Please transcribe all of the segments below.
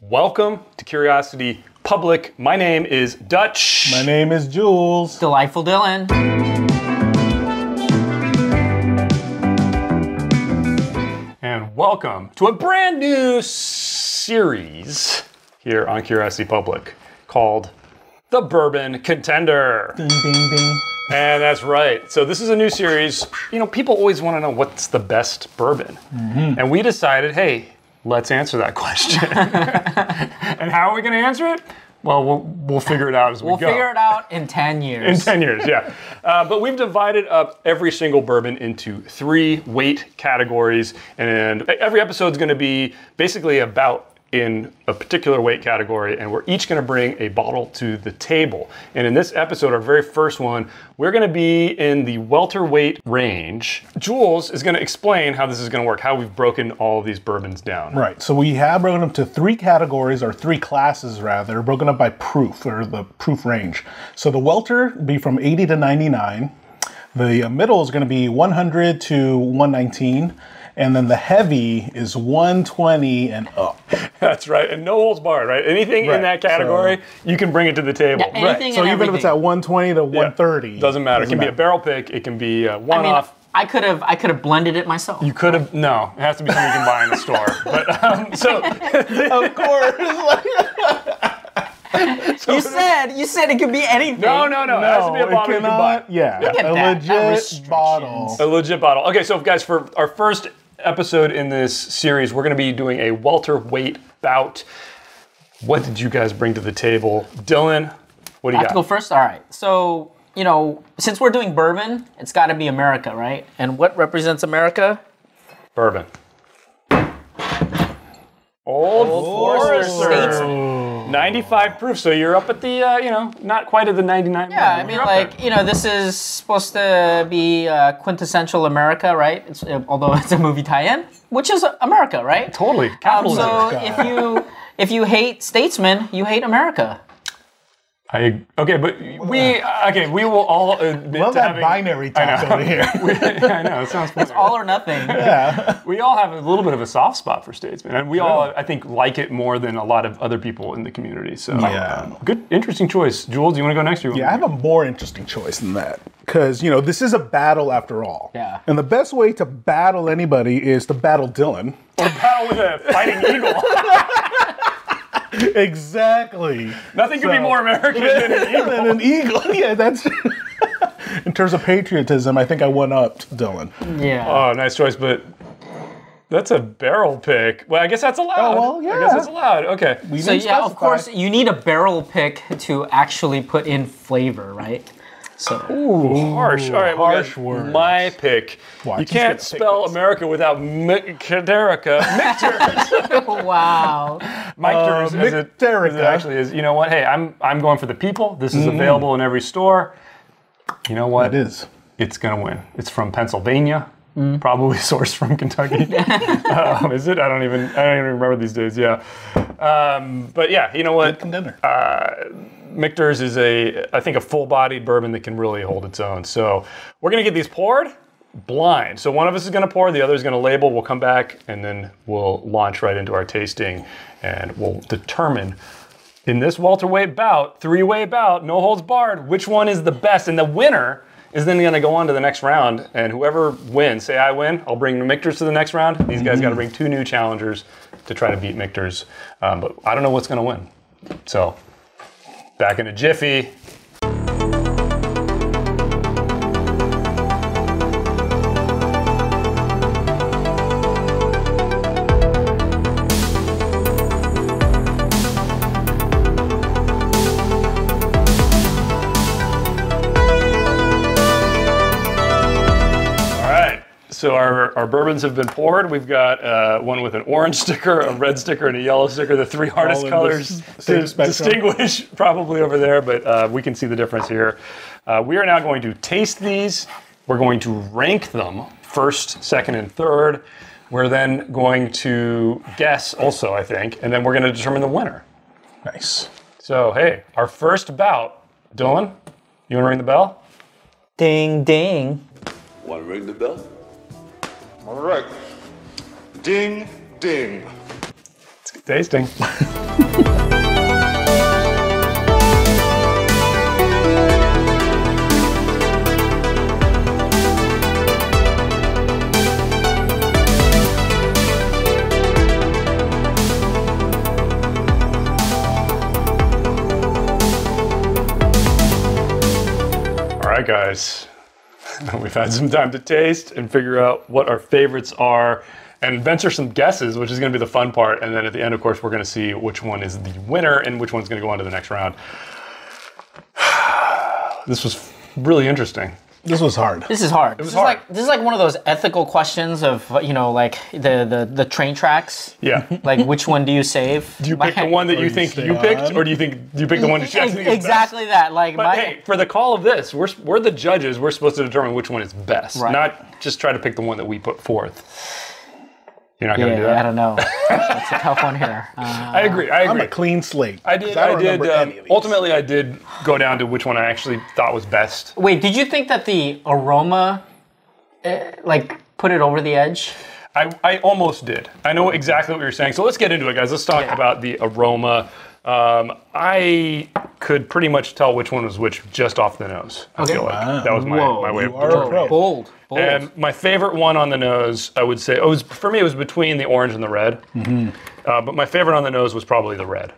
Welcome to Curiosity Public. My name is Dutch. My name is Jules. Delightful Dylan. And welcome to a brand new series here on Curiosity Public called The Bourbon Contender. Ding, ding, ding. And that's right. So this is a new series. You know, people always want to know what's the best bourbon. And we decided, hey, let's answer that question. And how are we going to answer it? Well, we'll figure it out as we go. We'll figure it out in 10 years. In 10 years, yeah. But we've divided up every single bourbon into 3 weight categories. And every episode is going to be basically about in a particular weight category, and we're each going to bring a bottle to the table. And in this episode, our very first one, we're going to be in the welterweight range. Jules is going to explain how this is going to work, how we've broken all of these bourbons down. Right, so we have broken them to 3 categories, or 3 classes rather, broken up by proof, or the proof range. So the welter would be from 80 to 99. The middle is going to be 100 to 119. And then the heavy is 120 and up. That's right, and no holds barred, right? Anything in that category, you can bring it to the table. Yeah, anything so and even if it's at 120 to 130. Doesn't matter. It can be a barrel pick, it can be a one-off. I could have blended it myself. You could have, no, it has to be something you can buy in the store. But, Of course. You said it could be anything. No, it has to be a bottle you can buy. Yeah, Look at a that legit restrictions. bottle. A legit bottle. Okay, so guys, for our first episode in this series, we're going to be doing a welterweight bout. What did you guys bring to the table? Dylan, what do you I have got? to go first? All right. So, you know, since we're doing bourbon, it's got to be America, right? And what represents America? Bourbon. Old Forester. 95 proof, so you're up at the, not quite at the 99. Yeah, I mean, like, this is supposed to be quintessential America, right? Although it's a movie tie-in, which is America, right? Totally. Capitalism. So if you hate statesmen, you hate America. We will all admit Love to that having, binary talk over here. I know, it sounds funny. It's all or nothing. Yeah. We all have a little bit of a soft spot for statesmen, and we all, I think, like it more than a lot of other people in the community. So, good, interesting choice. Jules, do you want to go next? Yeah, I have a more interesting choice than that. Because, this is a battle after all. Yeah. And the best way to battle anybody is to battle Dylan. Or battle with a fighting eagle. Exactly. Nothing could be more American than an eagle. Than an eagle. Yeah, that's... In terms of patriotism, I think I one-upped Dylan. Yeah. Oh, nice choice, but that's a barrel pick. Well, I guess that's allowed. Oh, well, yeah. I guess that's allowed. Okay. So yeah, of course, you need a barrel pick to actually put in flavor, right? So. Ooh, harsh. All right, harsh words. My pick. Watch, you can't spell America without Micterica. Wow. Micters, as it actually is. You know what? Hey, I'm going for the people. This is available in every store. You know what? It is. It's gonna win. It's from Pennsylvania. Probably sourced from Kentucky. Is it? I don't even remember these days. Yeah. But yeah, you know what? Good contender. Michter's is I think a full-bodied bourbon that can really hold its own. So we're gonna get these poured blind. So one of us is gonna pour, the other is gonna label. We'll come back and then we'll launch right into our tasting, and we'll determine in this welterweight bout, 3-way bout, no holds barred, which one is the best. And the winner is then gonna go on to the next round, and whoever wins, say I win, I'll bring the Michter's to the next round. These guys gotta bring 2 new challengers to try to beat Michter's. But I don't know what's gonna win. So, back in a jiffy. So our bourbons have been poured. We've got one with an orange sticker, a red sticker, and a yellow sticker, the 3 hardest colors to distinguish probably over there, but we can see the difference here. We are now going to taste these. We're going to rank them first, second, and third. We're then going to guess also, I think, and then we're going to determine the winner. Nice. So, hey, our first bout. Dylan, you want to ring the bell? Ding, ding. Want to ring the bell? All right. Ding, ding. Tasting. All right, guys. We've had some time to taste and figure out what our favorites are and venture some guesses, which is going to be the fun part. And then at the end, of course, we're going to see which one is the winner and which one's going to go on to the next round. This was really interesting. This was hard. This is hard. This is like one of those ethical questions of, you know, like the train tracks. Yeah. Like, which one do you save? Do you pick the one that you think you picked, or do you pick the one that you actually think is exactly best? that? Like, but hey, for the call of this, we're the judges. We're supposed to determine which one is best, not just try to pick the one that we put forth. You're not going to do that? I don't know. That's a tough one here. I agree. I'm a clean slate. I did. Ultimately, I did go down to which one I actually thought was best. Wait, did you think that the aroma, like, put it over the edge? I almost did. I know exactly what you're saying. So let's get into it, guys. Let's talk about the aroma. I could pretty much tell which one was which just off the nose. I feel like that was my way of determining it. Bold. And my favorite one on the nose, I would say, for me, it was between the orange and the red. But my favorite on the nose was probably the red.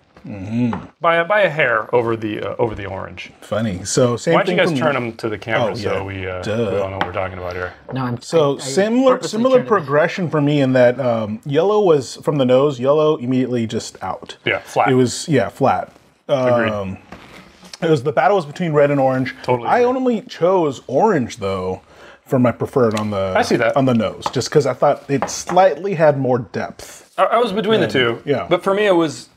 By a hair over the orange. Funny. So same Why don't thing. you guys turn them to the camera so we all know what we're talking about here? No, similar progression for me in that yellow was from the nose. Yellow immediately just out. Yeah, flat. It was flat. Agreed. It was the battle was between red and orange. Totally. I only chose orange though for my preferred on the. I see that. On the nose, just because I thought it slightly had more depth. I was between the two. Yeah. But for me, it was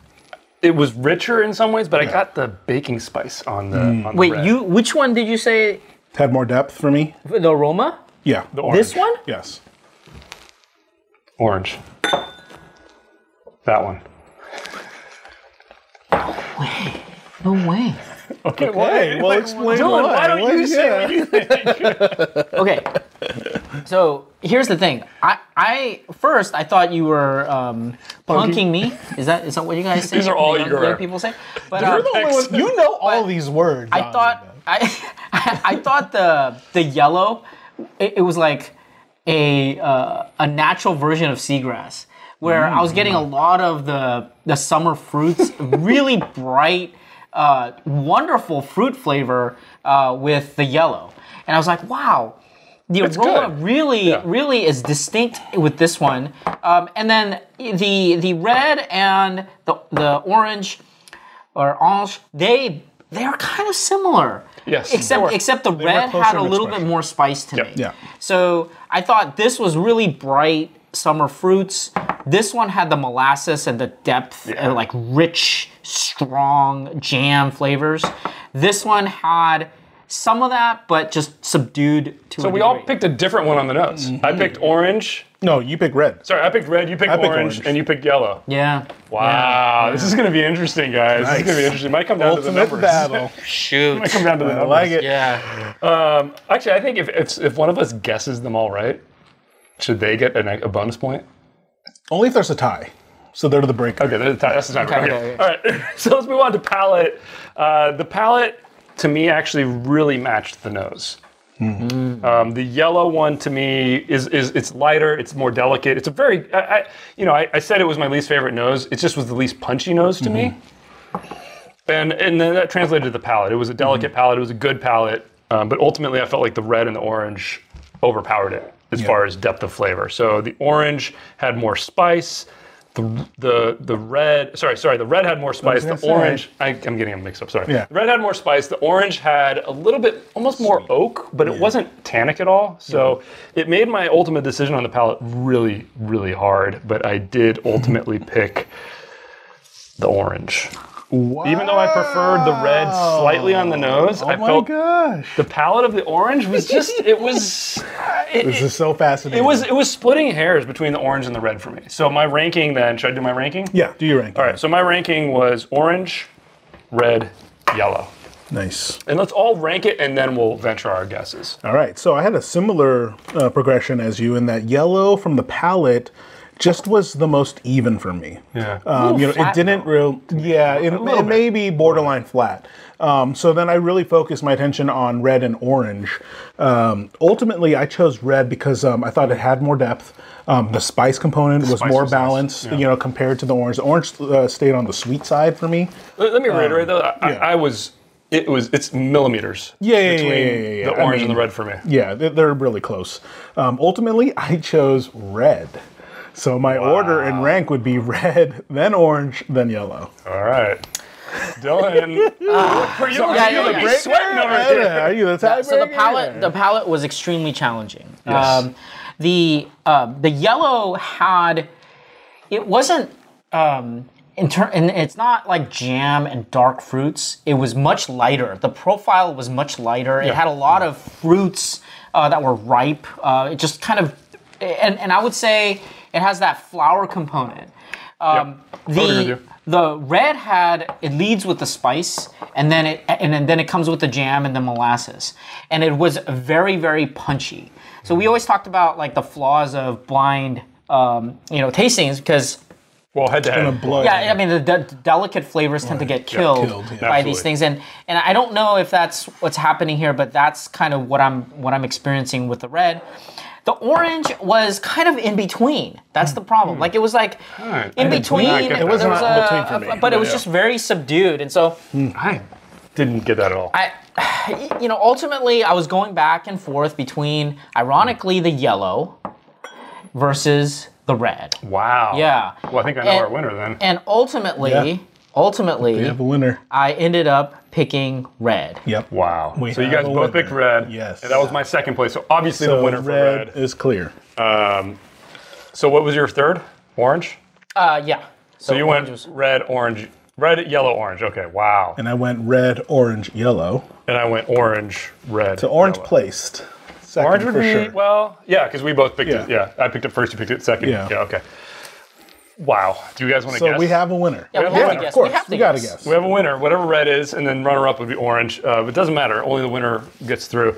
richer in some ways, but I got the baking spice on the Wait, red. which one did you say? Had more depth for me. The aroma? Yeah. The orange. This one? Yes. Orange. That one. No way. Okay. Well, explain Dylan, why. why don't you say what you think? Okay. So here's the thing. I first I thought you were punking me. Is that what you guys say? These are all young people say. But You're the only one, you know all these words. I thought I thought the yellow it was like a natural version of seagrass, where I was getting a lot of the summer fruits, really bright, wonderful fruit flavor with the yellow, and I was like, wow. The aroma really is distinct with this one, and then the red and the orange or orange they are kind of similar. Yes. Except the red had a little bit more spice to me. Yeah. So I thought this was really bright summer fruits. This one had the molasses and the depth and like rich, strong jam flavors. This one had some of that, but just subdued to a So we all picked a different one on the nose. I picked orange. No, you picked red. Sorry, I picked red, you picked orange, and you picked yellow. Yeah. Wow, this is going to be interesting, guys. This is going to be interesting. Might come down to the numbers. Battle. Shoot. Might come down to the numbers. I like it. Yeah. Actually, I think if one of us guesses them all right, should they get a bonus point? Only if there's a tie. So they're the breaker. Okay, that's the time. Okay. All right, so let's move on to palate. The palate, to me, actually really matched the nose. The yellow one to me is it's lighter, it's more delicate. It's a very, I said it was my least favorite nose. It just was the least punchy nose to me. And then that translated to the palate. It was a delicate palate. It was a good palate. But ultimately, I felt like the red and the orange overpowered it as far as depth of flavor. So the orange had more spice. The red, the red had more spice. The orange, I'm getting them mixed up, sorry. Yeah. The red had more spice. The orange had a little bit, almost more oak, but it wasn't tannic at all. So it made my ultimate decision on the palate really, really hard, but I did ultimately pick the orange. Wow. Even though I preferred the red slightly on the nose, I felt the palate of the orange was just, This is so fascinating. it was splitting hairs between the orange and the red for me. So my ranking then, should I do my ranking? Yeah, do your ranking. All right, so my ranking was orange, red, yellow. Nice. And let's all rank it and then we'll venture our guesses. All right, so I had a similar progression as you in that yellow from the palate just was the most even for me. Yeah. It didn't real. Yeah, it may be borderline flat. So then I really focused my attention on red and orange. Ultimately, I chose red because I thought it had more depth. The spice component was more balanced, compared to the orange. The orange stayed on the sweet side for me. Let me reiterate though. It's millimeters. Between the orange and the red for me. Yeah, they're really close. Ultimately, I chose red. So my order and rank would be red, then orange, then yellow. All right. Dylan, for you, sweating over here. Are you the tiebreaker? So the palate was extremely challenging. Yes. The yellow had, it wasn't and it's not like jam and dark fruits. It was much lighter. The profile was much lighter. It had a lot of fruits that were ripe. It just kind of, and I would say it has that flower component. The red it leads with the spice, and then it comes with the jam and the molasses, and it was very, very punchy. So we always talked about like the flaws of blind, tastings because. Well, head to head. Yeah, I mean the delicate flavors tend to get killed by these things, and I don't know if that's what's happening here, but that's kind of what I'm experiencing with the red. The orange was kind of in between. That's the problem. Like it was like in between. It wasn't in between for me. But it was just very subdued, and so I didn't get that at all. Ultimately, I was going back and forth between, ironically, the yellow versus the red. Wow. Yeah. Well, I think I know our winner then. And ultimately, we have a winner. I ended up picking red. Yep. Wow. So you guys both picked red. Yes. And that was my second place. So obviously the winner for red is clear. So what was your third? Orange? Yeah. So you went red, orange, red, yellow, orange. Okay. Wow. And I went red, orange, yellow. And I went orange, red. So orange yellow. Placed. Second Orange would for be, sure. well, yeah, because we both picked it. Yeah, I picked it first, you picked it second. Yeah. Okay. Wow. Do you guys want to guess? So we have a winner. Yeah, we have to guess. Of course, We have to gotta guess. guess. We have a winner, whatever red is, and then runner-up would be orange. But it doesn't matter. Only the winner gets through.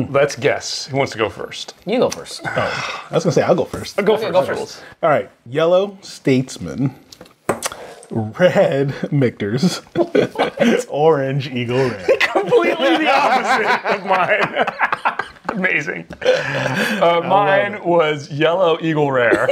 Let's guess. Who wants to go first? You go first. I was gonna say I'll go first. Go Okay, first. go first. All right, yellow Statesman, red Michter's, orange Eagle Rare. Completely the opposite of mine. Amazing. Mine was yellow Eagle Rare,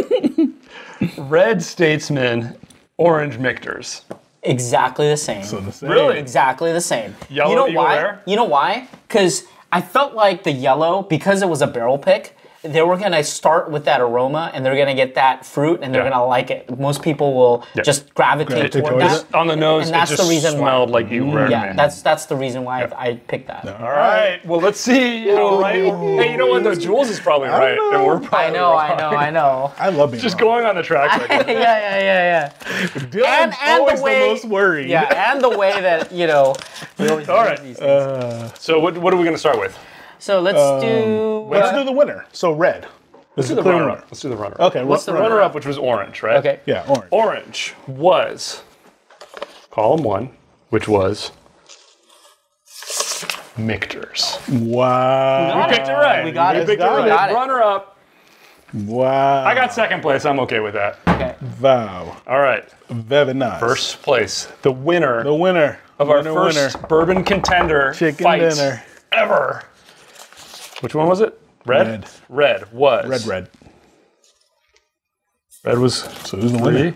red Statesman, orange Michter's. Exactly the same. So the same. Really? Exactly the same. Yellow Eagle Rare? You know why? Because I felt like the yellow, because it was a barrel pick, they were going to start with that aroma and they're going to get that fruit and they're going to like it. Most people will just gravitate toward that. On the nose, and that's it just the reason smelled like Eagle Rare to Yeah, me. that's the reason why I picked that. All right. Well, let's see how right. Hey, you know what? Though Jules is probably right, and we're probably I know. I love being just wrong. going on the track record. Yeah. Dylan's always the most worried. Yeah, and the way that, we always All right. these things. So what are we going to start with? So let's do... Let's do the winner. So red. Let's do the runner-up. Let's do the runner-up. Okay, what's the runner-up, which was orange, right? Okay. Yeah, orange. Orange was column 1, which was Michter's. Wow. We picked it right. We got it. We picked it right. got it. Runner-up. Wow. I got second place. I'm okay with that. Okay. Wow. All right. Very nice. First place. The winner of our first Bourbon Contender chicken fight dinner ever. Which one was it? Red? Red was. Red. Red was. So who's the winner?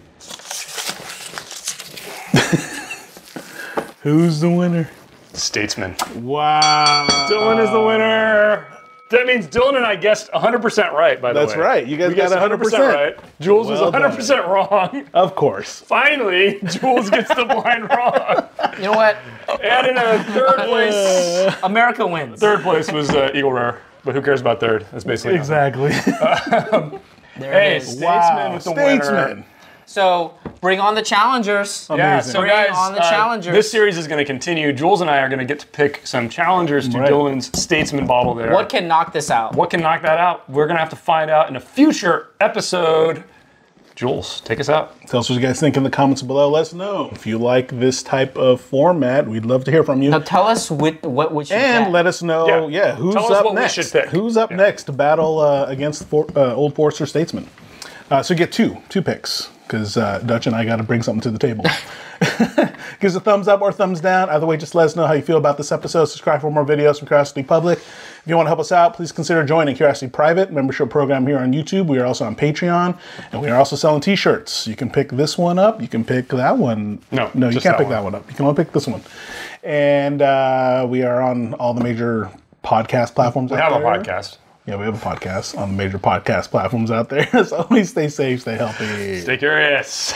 Who's the winner? Statesman. Wow. Dylan is the winner. That means Dylan and I guessed 100% right, by the way. That's right. You guys We got guessed 100% right. Jules was 100% wrong. Of course. Finally, Jules gets the blind wrong. You know what? And in a third place, America wins. third place was Eagle Rare. But who cares about third? That's basically Exactly. There it is. Statesman with the winner. Statesman. So bring on the challengers. Yeah, Amazing. so Bring guys, on the challengers. this series is going to continue. Jules and I are going to get to pick some challengers to Dylan's Statesman bottle there. What can knock this out? What can knock that out? We're going to have to find out in a future episode. Jules, take us out. Tell us what you guys think in the comments below. Let us know. If you like this type of format, we'd love to hear from you. Now tell us what we should And get. let us know, who's Tell us up what we next. should pick. Who's up next to battle against Old Forester Statesman? So get two picks, because Dutch and I got to bring something to the table. Give us a thumbs up or thumbs down. Either way, just let us know how you feel about this episode. Subscribe for more videos from Curiosity Public. If you want to help us out, please consider joining Curiosity Private membership program here on YouTube. We are also on Patreon, and we are also selling t-shirts. You can pick this one up. You can pick that one. No, you can't pick that one up. You can only pick this one. And we are on all the major podcast platforms out there. We have a podcast. Yeah, we have a podcast on the major podcast platforms out there. So always stay safe, stay healthy. Stay curious.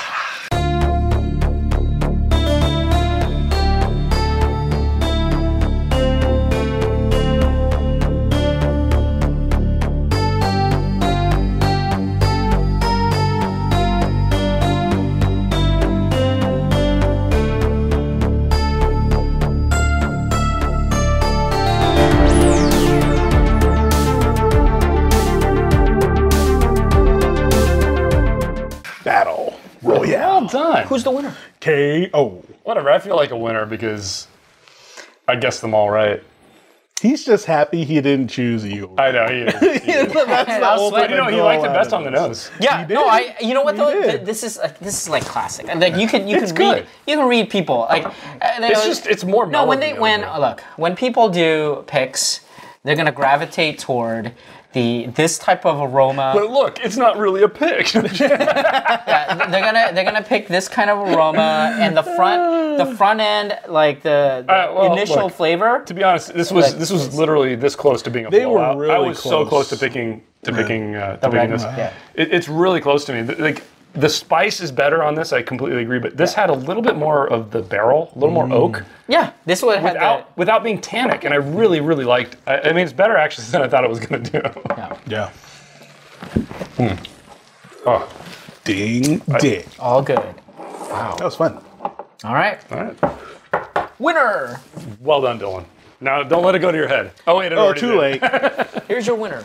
Battle Royale. Well done. Who's the winner? KO. Whatever, I feel like a winner because I guessed them all right. He's just happy he didn't choose you. I know, he is. That's the I'll sweat. You know, he liked it best on the nose. Yeah, did. no, you know what though? He did. This is like classic. Like you can It's read good. people like It's more no mellow. when people do picks, they're gonna gravitate toward this type of aroma. But look, it's not really a pick. Yeah, they're gonna pick this kind of aroma and the front end, like the initial flavor. To be honest, this was literally this close to being a They were blowout. really I was so close. close to picking this. Yeah. It's really close to me. Like the spice is better on this. I completely agree. But this had a little bit more of the barrel, a little more oak, Yeah, this would have without being tannic, and I really liked. I mean, it's better actually than I thought it was going to do. Yeah. Oh, Ding, ding. all good. That was fun. All right, all right. winner. Well done, Dylan. Now don't let it go to your head. Oh wait, it Oh, already too did. late. Here's your winner.